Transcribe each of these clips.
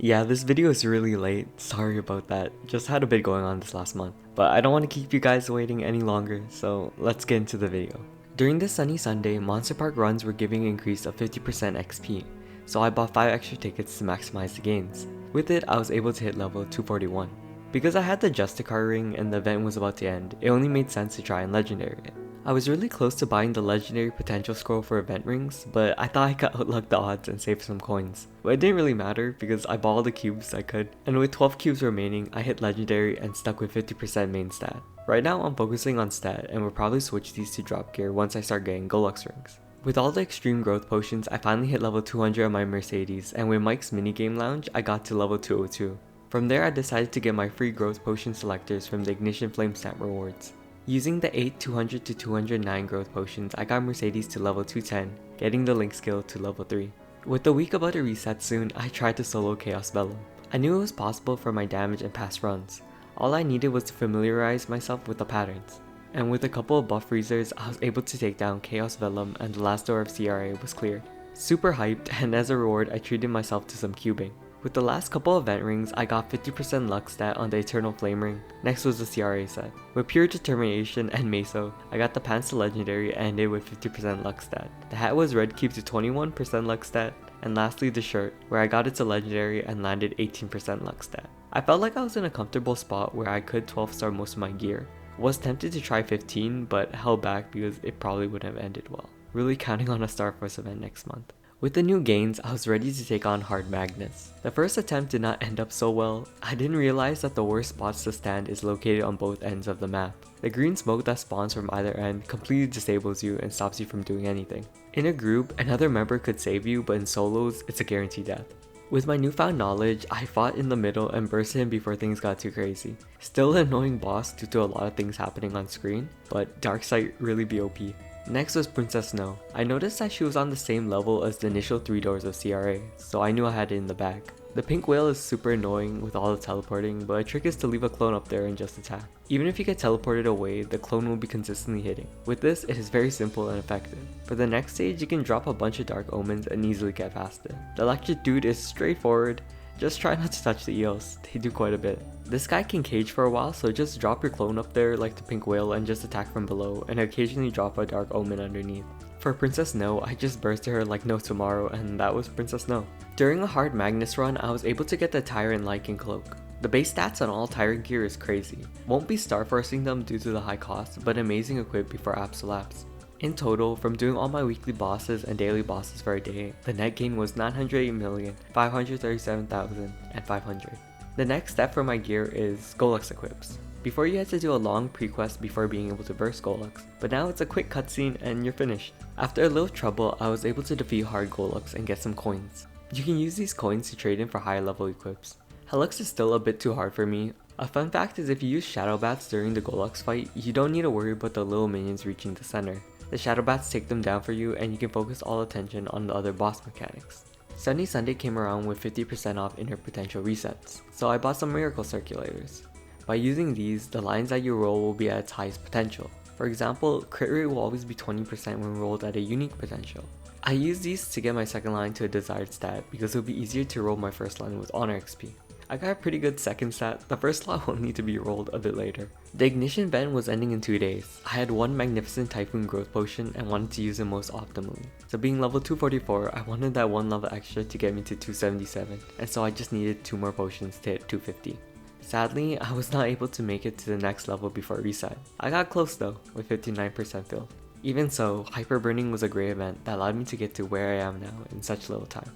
Yeah, this video is really late, sorry about that, just had a bit going on this last month. But I don't want to keep you guys waiting any longer, so let's get into the video. During this sunny Sunday, Monster Park runs were giving an increase of 50% XP, so I bought 5 extra tickets to maximize the gains. With it, I was able to hit level 241. Because I had the Justicar ring and the event was about to end, it only made sense to try and legendary it. I was really close to buying the legendary potential scroll for event rings, but I thought I could outluck the odds and save some coins. But it didn't really matter because I bought all the cubes I could, and with 12 cubes remaining, I hit legendary and stuck with 50% main stat. Right now I'm focusing on stat and will probably switch these to drop gear once I start getting Gollux rings. With all the extreme growth potions, I finally hit level 200 on my Mercedes, and with Mike's minigame lounge, I got to level 202. From there I decided to get my free growth potion selectors from the Ignition Flame stamp rewards. Using the 8 200 to 209 growth potions, I got Mercedes to level 210, getting the Link skill to level 3. With the week about to reset soon, I tried to solo Chaos Vellum. I knew it was possible for my damage and past runs. All I needed was to familiarize myself with the patterns. And with a couple of buff freezers, I was able to take down Chaos Vellum and the last door of CRA was cleared. Super hyped, and as a reward I treated myself to some cubing. With the last couple event rings, I got 50% luck stat on the Eternal Flame ring. Next was the CRA set. With pure determination and Meso, I got the pants to legendary and ended with 50% luck stat. The hat was red cube to 21% luck stat, and lastly the shirt, where I got it to legendary and landed 18% luck stat. I felt like I was in a comfortable spot where I could 12 star most of my gear. Was tempted to try 15, but held back because it probably wouldn't have ended well. Really counting on a Star Force event next month. With the new gains, I was ready to take on Hard Magnus. The first attempt did not end up so well. I didn't realize that the worst spots to stand is located on both ends of the map. The green smoke that spawns from either end completely disables you and stops you from doing anything. In a group, another member could save you, but in solos, it's a guaranteed death. With my newfound knowledge, I fought in the middle and bursted him before things got too crazy. Still an annoying boss due to a lot of things happening on screen, but Darksight really be OP. Next was Princess Snow. I noticed that she was on the same level as the initial 3 doors of CRA, so I knew I had it in the bag. The pink whale is super annoying with all the teleporting, but a trick is to leave a clone up there and just attack. Even if you get teleported away, the clone will be consistently hitting. With this, it is very simple and effective. For the next stage, you can drop a bunch of Dark Omens and easily get past it. The electric dude is straightforward. Just try not to touch the eels, they do quite a bit. This guy can cage for a while, so just drop your clone up there like the pink whale and just attack from below and occasionally drop a Dark Omen underneath. For Princess Snow, I just bursted her like no tomorrow and that was Princess Snow. During a Hard Magnus run, I was able to get the Tyrant Lycan Cloak. The base stats on all Tyrant gear is crazy. Won't be star forcing them due to the high cost, but amazing equip before Absolapse. In total, from doing all my weekly bosses and daily bosses for a day, the net gain was 908,537,500. The next step for my gear is Gollux equips. Before you had to do a long pre-quest before being able to burst Gollux, but now it's a quick cutscene and you're finished. After a little trouble, I was able to defeat hard Gollux and get some coins. You can use these coins to trade in for higher level equips. Helix is still a bit too hard for me. A fun fact is if you use Shadow Bats during the Gollux fight, you don't need to worry about the little minions reaching the center. The Shadow Bats take them down for you and you can focus all attention on the other boss mechanics. Sunny Sunday came around with 50% off inner potential resets, so I bought some miracle circulators. By using these, the lines that you roll will be at its highest potential. For example, crit rate will always be 20% when rolled at a unique potential. I use these to get my second line to a desired stat because it will be easier to roll my first line with honor XP. I got a pretty good second stat, the first slot will need to be rolled a bit later. The Ignition event was ending in 2 days. I had one magnificent Typhoon growth potion and wanted to use it most optimally. So being level 244, I wanted that one level extra to get me to 277, and so I just needed 2 more potions to hit 250. Sadly, I was not able to make it to the next level before reset. I got close though, with 59% fill. Even so, Hyper Burning was a great event that allowed me to get to where I am now in such little time.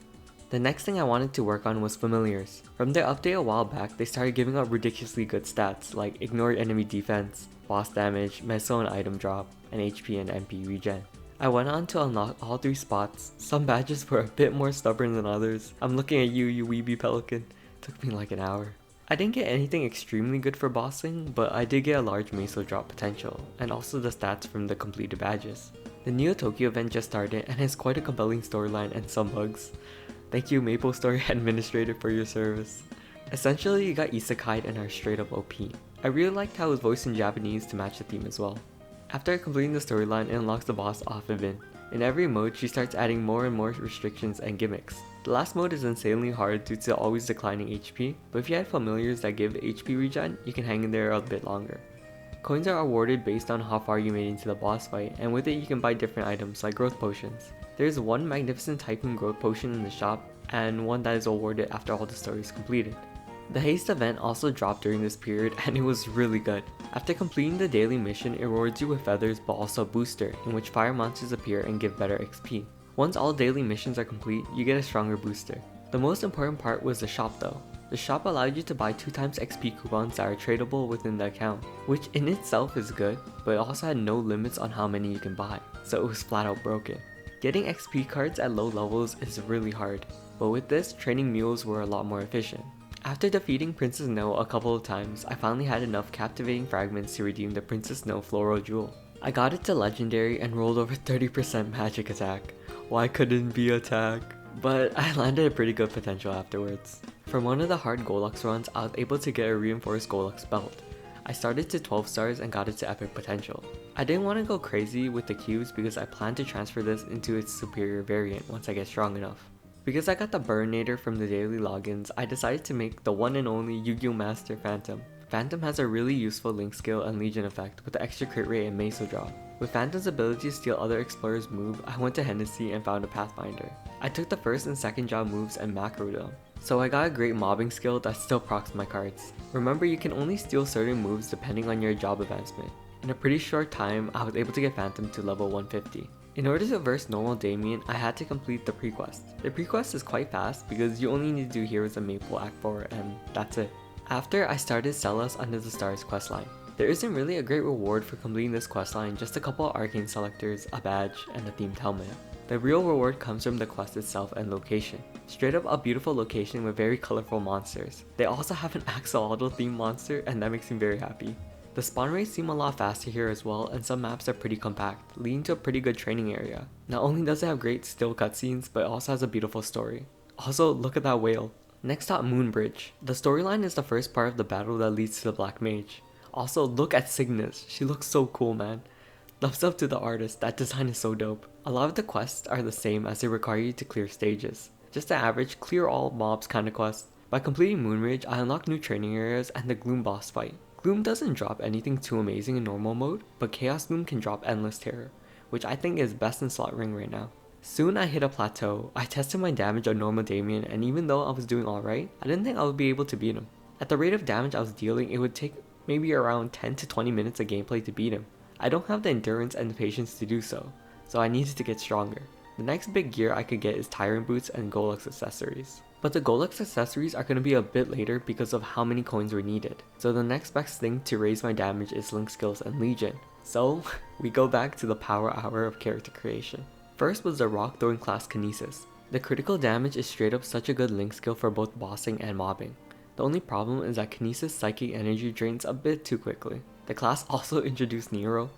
The next thing I wanted to work on was Familiars. From their update a while back, they started giving out ridiculously good stats like ignore enemy defense, boss damage, meso and item drop, and HP and MP regen. I went on to unlock all 3 spots. Some badges were a bit more stubborn than others. I'm looking at you, you weeby pelican. Took me like an hour. I didn't get anything extremely good for bossing, but I did get a large meso drop potential, and also the stats from the completed badges. The Neo Tokyo event just started and has quite a compelling storyline and some bugs. Thank you MapleStory Administrator for your service. Essentially, you got isekai'd and are straight up OP. I really liked how it was voiced in Japanese to match the theme as well. After completing the storyline, it unlocks the boss off Vin. In every mode, she starts adding more and more restrictions and gimmicks. The last mode is insanely hard due to always declining HP, but if you had familiars that give HP regen, you can hang in there a bit longer. Coins are awarded based on how far you made into the boss fight, and with it you can buy different items like growth potions. There is one magnificent Tycoon growth potion in the shop, and one that is awarded after all the stories completed. The haste event also dropped during this period, and it was really good. After completing the daily mission, it rewards you with feathers but also a booster, in which fire monsters appear and give better XP. Once all daily missions are complete, you get a stronger booster. The most important part was the shop though. The shop allowed you to buy 2x XP coupons that are tradable within the account, which in itself is good, but it also had no limits on how many you can buy, so it was flat out broken. Getting XP cards at low levels is really hard, but with this, training mules were a lot more efficient. After defeating Princess No a couple of times, I finally had enough captivating fragments to redeem the Princess No Floral Jewel. I got it to Legendary and rolled over 30% magic attack. Why couldn't be attack? But I landed a pretty good potential afterwards. From one of the hard Gollux runs, I was able to get a reinforced Gollux belt. I started to 12 stars and got it to epic potential. I didn't want to go crazy with the cubes because I plan to transfer this into its superior variant once I get strong enough. Because I got the Burninator from the daily logins, I decided to make the one and only Yu-Gi-Oh! Master Phantom. Phantom has a really useful link skill and legion effect with the extra crit rate and meso draw. With Phantom's ability to steal other explorers' move, I went to Hennessy and found a Pathfinder. I took the first and second job moves and macroed them, so I got a great mobbing skill that still procs my cards. Remember, you can only steal certain moves depending on your job advancement. In a pretty short time, I was able to get Phantom to level 150. In order to verse normal Damien, I had to complete the prequest. The prequest is quite fast because you only need to do Heroes of Maple Act 4 and that's it. After, I started Celos Under the Stars questline. There isn't really a great reward for completing this questline, just a couple of arcane selectors, a badge, and a themed helmet. The real reward comes from the quest itself and location. Straight up a beautiful location with very colorful monsters. They also have an axolotl themed monster and that makes me very happy. The spawn rates seem a lot faster here as well, and some maps are pretty compact, leading to a pretty good training area. Not only does it have great still cutscenes, but it also has a beautiful story. Also, look at that whale. Next up, Moonbridge. The storyline is the first part of the battle that leads to the Black Mage. Also, look at Cygnus, she looks so cool, man. Thumbs up to the artist, that design is so dope. A lot of the quests are the same as they require you to clear stages. Just the average clear all mobs kind of quest. By completing Moonridge, I unlocked new training areas and the Gloom boss fight. Gloom doesn't drop anything too amazing in normal mode, but Chaos Gloom can drop endless terror, which I think is best in slot ring right now. Soon I hit a plateau. I tested my damage on normal Damien, and even though I was doing alright, I didn't think I would be able to beat him. At the rate of damage I was dealing, it would take maybe around 10 to 20 minutes of gameplay to beat him. I don't have the endurance and the patience to do so I needed to get stronger. The next big gear I could get is Tyrant Boots and Gollux accessories. But the Gollux accessories are going to be a bit later because of how many coins were needed. So the next best thing to raise my damage is Link Skills and Legion. So we go back to the power hour of character creation. First was the Rock Throwing class Kinesis. The critical damage is straight up such a good Link skill for both bossing and mobbing. The only problem is that Kinesis psychic energy drains a bit too quickly. The class also introduced Nero,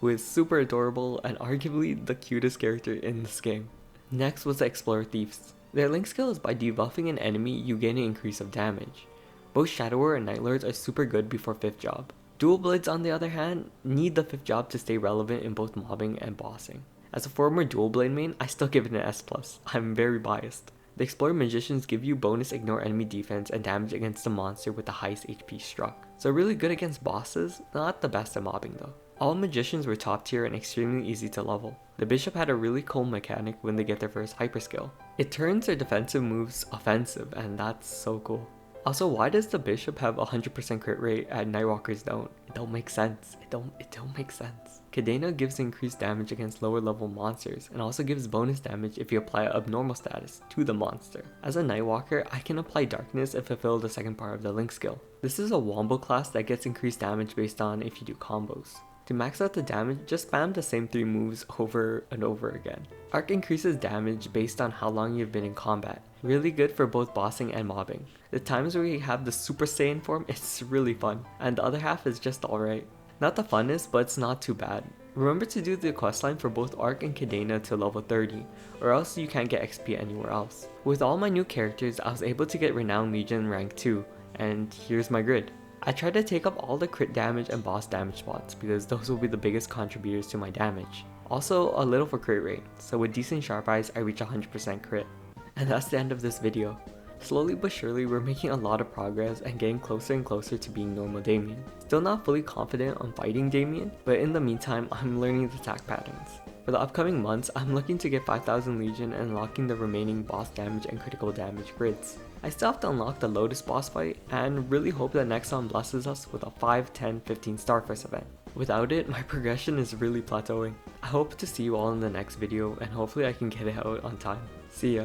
who is super adorable and arguably the cutest character in this game. Next was the Explorer Thieves. Their Link skill is by debuffing an enemy, you gain an increase of damage. Both Shadower and Night Lords are super good before 5th job. Dual Blades on the other hand, need the 5th job to stay relevant in both mobbing and bossing. As a former Dual Blade main, I still give it an S+. I'm very biased. The Explorer Magicians give you bonus ignore enemy defense and damage against the monster with the highest HP struck. So really good against bosses, not the best at mobbing though. All Magicians were top tier and extremely easy to level. The Bishop had a really cool mechanic when they get their first hyper skill. It turns their defensive moves offensive, and that's so cool. Also, why does the Bishop have 100% crit rate and Nightwalkers don't? It don't make sense. It don't make sense. Cadena gives increased damage against lower level monsters and also gives bonus damage if you apply Abnormal status to the monster. As a Nightwalker, I can apply Darkness and fulfill the second part of the Link skill. This is a Wombo class that gets increased damage based on if you do combos. To max out the damage, just spam the same 3 moves over and over again. Arc increases damage based on how long you've been in combat. Really good for both bossing and mobbing. The times where you have the Super Saiyan form, it's really fun, and the other half is just alright. Not the funnest, but it's not too bad. Remember to do the questline for both Arc and Cadena to level 30, or else you can't get XP anywhere else. With all my new characters, I was able to get Renowned Legion rank 2, and here's my grid. I tried to take up all the crit damage and boss damage spots because those will be the biggest contributors to my damage. Also a little for crit rate, so with decent sharp eyes I reach 100% crit. And that's the end of this video. Slowly but surely, we're making a lot of progress and getting closer and closer to being normal Damien. Still not fully confident on fighting Damien, but in the meantime, I'm learning the attack patterns. For the upcoming months, I'm looking to get 5000 Legion and unlocking the remaining boss damage and critical damage grids. I still have to unlock the Lotus boss fight, and really hope that Nexon blesses us with a 5, 10, 15 Starfish event. Without it, my progression is really plateauing. I hope to see you all in the next video, and hopefully I can get it out on time. See ya.